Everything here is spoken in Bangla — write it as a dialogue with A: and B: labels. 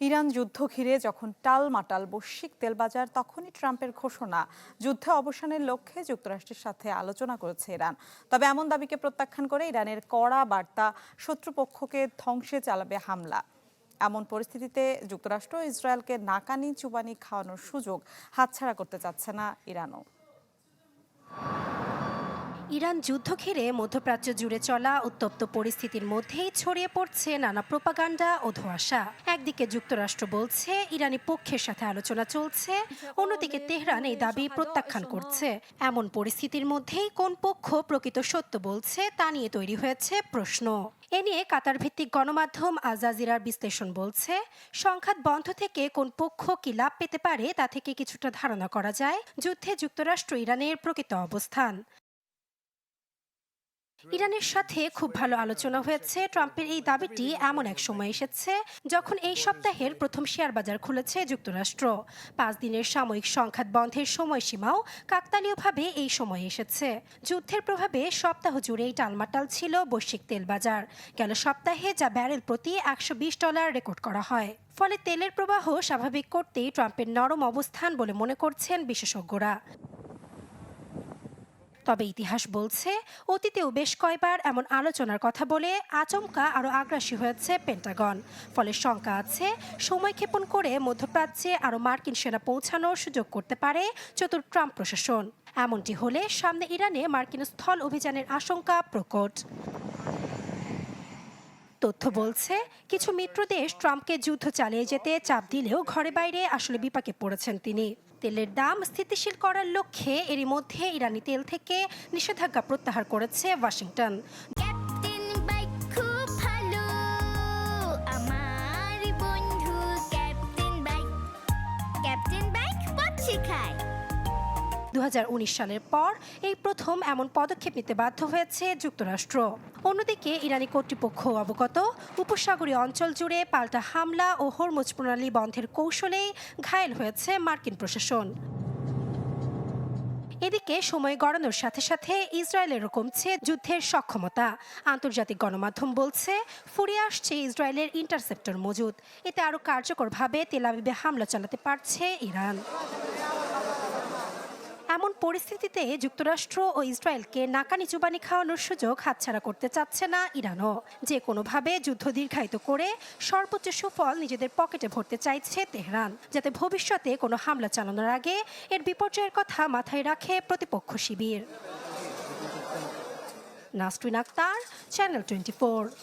A: ইরান যুদ্ধ ঘিরে যখন টালমাটাল বৈশ্বিক তেল বাজার, তখনই ট্রাম্পের ঘোষণা যুদ্ধ অবসানের লক্ষ্যে যুক্তরাষ্ট্রের সাথে আলোচনা করেছে ইরান। তবে এমন দাবিকে প্রত্যাখ্যান করে ইরানের কড়া বার্তা, শত্রুপক্ষকে ধ্বংসে চালাবে হামলা। এমন পরিস্থিতিতে যুক্তরাষ্ট্র ইসরায়েলকে নাকানি চুবানি খাওয়ানোর সুযোগ হাতছাড়া করতে চাচ্ছে না ইরানও।
B: ইরান যুদ্ধ ঘিরে মধ্যপ্রাচ্য জুড়ে চলা উত্তপ্ত পরিস্থিতির মধ্যেই ছড়িয়ে পড়ছে নানা প্রোপাগান্ডা ও ধোঁয়াশা। একদিকে যুক্তরাষ্ট্র বলছে ইরানি পক্ষের সাথে আলোচনা চলছে, অন্যদিকে তেহরান এই দাবি প্রত্যাখ্যান করছে। এমন পরিস্থিতির মধ্যেই কোন পক্ষ প্রকৃত সত্য বলছে তা নিয়ে তৈরি হয়েছে প্রশ্ন। এ নিয়ে কাতার ভিত্তিক গণমাধ্যম আল জাজিরার বিশ্লেষণ বলছে, সংঘাত বন্ধ থেকে কোন পক্ষ কি লাভ পেতে পারে তা থেকে কিছুটা ধারণা করা যায় যুদ্ধে যুক্তরাষ্ট্র ইরানের প্রকৃত অবস্থান। ইরানের সাথে খুব ভালো আলোচনা হয়েছে। ট্রাম্পের এই দাবিটি এমন এক সময় এসেছে যখন এই সপ্তাহের প্রথম শেয়ার বাজার খুলেছে যুক্তরাষ্ট্র। 5 দিনের সাময়িক সংঘাত বন্ধের সময়সীমাও কাকতালীয়ভাবে এই সময় এসেছে। যুদ্ধের প্রভাবে সপ্তাহ জুড়েই টালমাটাল ছিল বৈশ্বিক তেল বাজার। গেল সপ্তাহে যা ব্যারেল প্রতি $120 রেকর্ড করা হয়। ফলে তেলের প্রবাহ স্বাভাবিক করতেই ট্রাম্পের নরম অবস্থান বলে মনে করছেন বিশেষজ্ঞরা। তবে ইতিহাস বলছে, অতীতেও বেশ কয়েকবার এমন আলোচনার কথা বলে আচমকা আরও আগ্রাসী হয়েছে পেন্টাগন। ফলে শঙ্কা আছে, সময় ক্ষেপণ করে মধ্যপ্রাচ্যে আরও মার্কিন সেনা পৌঁছানোর সুযোগ করতে পারে চতুর ট্রাম্প প্রশাসন। এমনটি হলে সামনে ইরানে মার্কিন স্থল অভিযানের আশঙ্কা প্রকট। তথ্য বলছে, কিছু মিত্র দেশ ট্রাম্পকে যুদ্ধ চালিয়ে যেতে চাপ দিলেও ঘরে বাইরে আসলে বিপাকে পড়েছেন তিনি। তেলের দাম স্থিতিশীল করার লক্ষ্যে এরই মধ্যে ইরানি তেল থেকে নিষেধাজ্ঞা প্রত্যাহার করেছে ওয়াশিংটন।
C: ক্যাপ্টেন বাইক খুব ভালো, আমার বন্ধু ক্যাপ্টেন বাইক পথ শেখায়।
B: 2019 সালের পর এই প্রথম এমন পদক্ষেপ নিতে বাধ্য হয়েছে যুক্তরাষ্ট্র। অন্যদিকে ইরানি কর্তৃপক্ষ অবগত, উপসাগরীয় অঞ্চল জুড়ে পাল্টা হামলা ও হরমুজ প্রণালী বন্ধের কৌশলেই ঘায়েল হয়েছে মার্কিন প্রশাসন। এদিকে সময় গড়ানোর সাথে সাথে ইসরায়েলেরও কমছে যুদ্ধের সক্ষমতা। আন্তর্জাতিক গণমাধ্যম বলছে, ফুরিয়ে আসছে ইসরায়েলের ইন্টারসেপ্টর মজুদ। এতে আরও কার্যকরভাবে তেল আবিবে হামলা চালাতে পারছে ইরান। এমন পরিস্থিতিতে যুক্তরাষ্ট্র ও ইসরায়েলকে নাকানি চুবানি খাওয়ানোর সুযোগ হাতছাড়া করতে চাচ্ছে না ইরানও। যে কোনোভাবে যুদ্ধ দীর্ঘায়িত করে সর্বোচ্চ সুফল নিজেদের পকেটে ভরতে চাইছে তেহরান, যাতে ভবিষ্যতে কোনো হামলা চালানোর আগে এর বিপর্যয়ের কথা মাথায় রাখে প্রতিপক্ষ শিবির। নাসরিন আক্তার, চ্যানেল 24।